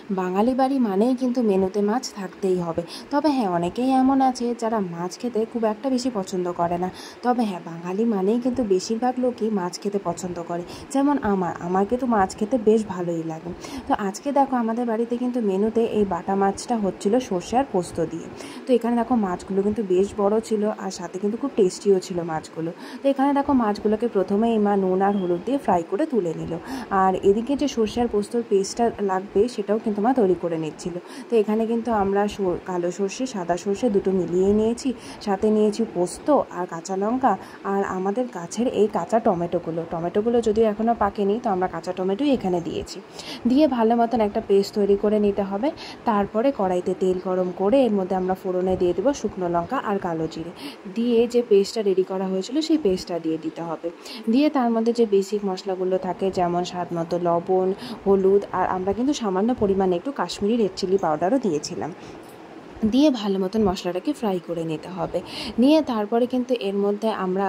বাঙালি বাড়ি মানেই কিন্তু মেনুতে মাছ থাকতেই হবে। তবে হ্যাঁ, অনেকেই এমন আছে যারা মাছ খেতে খুব একটা বেশি পছন্দ করে না। তবে হ্যাঁ, বাঙালি মানেই কিন্তু বেশিরভাগ লোকই মাছ খেতে পছন্দ করে। যেমন আমার কিন্তু মাছ খেতে বেশ ভালোই লাগে। তো আজকে দেখো আমাদের বাড়িতে কিন্তু মেনুতে এই বাটা মাছটা হচ্ছিল সর্ষে আর পোস্ত দিয়ে। তো এখানে দেখো মাছগুলো কিন্তু বেশ বড় ছিল আর সাথে কিন্তু খুব টেস্টিও ছিল মাছগুলো। তো এখানে দেখো মাছগুলোকে প্রথমেই মা নুন আর হলুদ দিয়ে ফ্রাই করে তুলে নিল। আর এদিকে যে সর্ষে আর পোস্তর পেস্টটা লাগবে সেটাও কিন্তু মা তৈরি করে নিচ্ছিল। তো এখানে কিন্তু আমরা কালো সর্ষে সাদা সর্ষে দুটো মিলিয়ে নিয়েছি, সাথে নিয়েছি পোস্ত আর কাঁচা লঙ্কা আর আমাদের গাছের এই কাঁচা টমেটোগুলো যদিও এখনও পাকেনি, তো আমরা কাঁচা টমেটোই এখানে দিয়েছি। দিয়ে ভালো মতন একটা পেস্ট তৈরি করে নিতে হবে। তারপরে কড়াইতে তেল গরম করে এর মধ্যে আমরা ফোড়নে দিয়ে দেবো শুকনো লঙ্কা আর কালো জিরে, দিয়ে যে পেস্টটা রেডি করা হয়েছিল সেই পেস্টটা দিয়ে দিতে হবে। দিয়ে তার মধ্যে যে বেসিক মশলাগুলো থাকে যেমন স্বাদ মতো লবণ, হলুদ আর আমরা কিন্তু সামান্য পরিমাণে একটু কাশ্মীরি রেড চিলি পাউডারও দিয়েছিলাম, দিয়ে ভালো মতন মশলাটাকে ফ্রাই করে নিতে হবে। নিয়ে তারপরে কিন্তু এর মধ্যে আমরা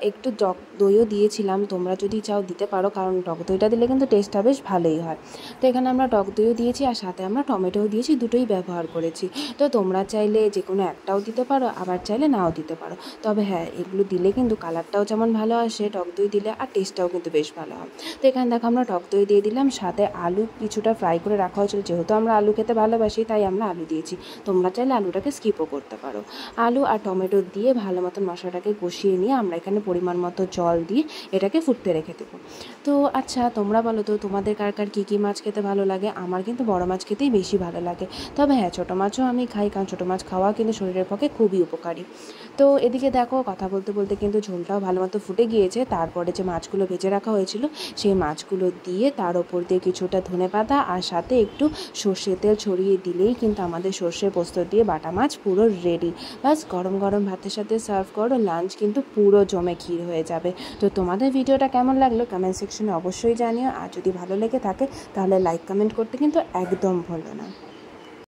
একটু টক দইও দিয়েছিলাম, তোমরা যদি চাও দিতে পারো, কারণ টক দইটা দিলে কিন্তু টেস্টটা বেশ ভালোই হয়। তো এখানে আমরা টক দইও দিয়েছি আর সাথে আমরা টমেটোও দিয়েছি, দুটোই ব্যবহার করেছি। তো তোমরা চাইলে যে কোনো একটাও দিতে পারো, আবার চাইলে নাও দিতে পারো। তবে হ্যাঁ, এগুলো দিলে কিন্তু কালারটাও যেমন ভালো আসে টক দই দিলে, আর টেস্টটাও কিন্তু বেশ ভালো হয়। তো এখানে দেখো আমরা টক দই দিয়ে দিলাম, সাথে আলু কিছুটা ফ্রাই করে রাখা হয়েছিল, যেহেতু আমরা আলু খেতে ভালোবাসি তাই আমরা আলু দিয়েছি। তোমরা চাইলে আলুটাকে স্কিপও করতে পারো। আলু আর টমেটো দিয়ে ভালো মতন মশলাটাকে কষিয়ে নিয়ে আমরা এখানে পরিমাণ মতো জল দিয়ে এটাকে ফুটতে রেখে দেবো। তো আচ্ছা, তোমরা বলো তো তোমাদের কার কার কী কী মাছ খেতে ভালো লাগে? আমার কিন্তু বড় মাছ খেতেই বেশি ভালো লাগে। তবে হ্যাঁ, ছোটো মাছও আমি খাই, কারণ ছোটো মাছ খাওয়া কিন্তু শরীরের পক্ষে খুবই উপকারী। তো এদিকে দেখো কথা বলতে বলতে কিন্তু ঝোলটাও ভালো মতো ফুটে গিয়েছে। তারপরে যে মাছগুলো ভেজে রাখা হয়েছিল সেই মাছগুলো দিয়ে তার ওপর দিয়ে কিছুটা ধনেপাতা আর সাথে একটু সর্ষের তেল ছড়িয়ে দিলেই কিন্তু আমাদের সর্ষে পোস্ত দিয়ে বাটা মাছ পুরো রেডি। বাস গরম গরম ভাতের সাথে সার্ভ করো, লাঞ্চ কিন্তু পুরো জমে ক্ষীর হয়ে যাবে। তো তোমাদের ভিডিওটা কেমন লাগলো কমেন্ট সেকশনে অবশ্যই জানিও, আর যদি ভালো লেগে থাকে তাহলে লাইক কমেন্ট করতে কিন্তু একদম ভুলো না।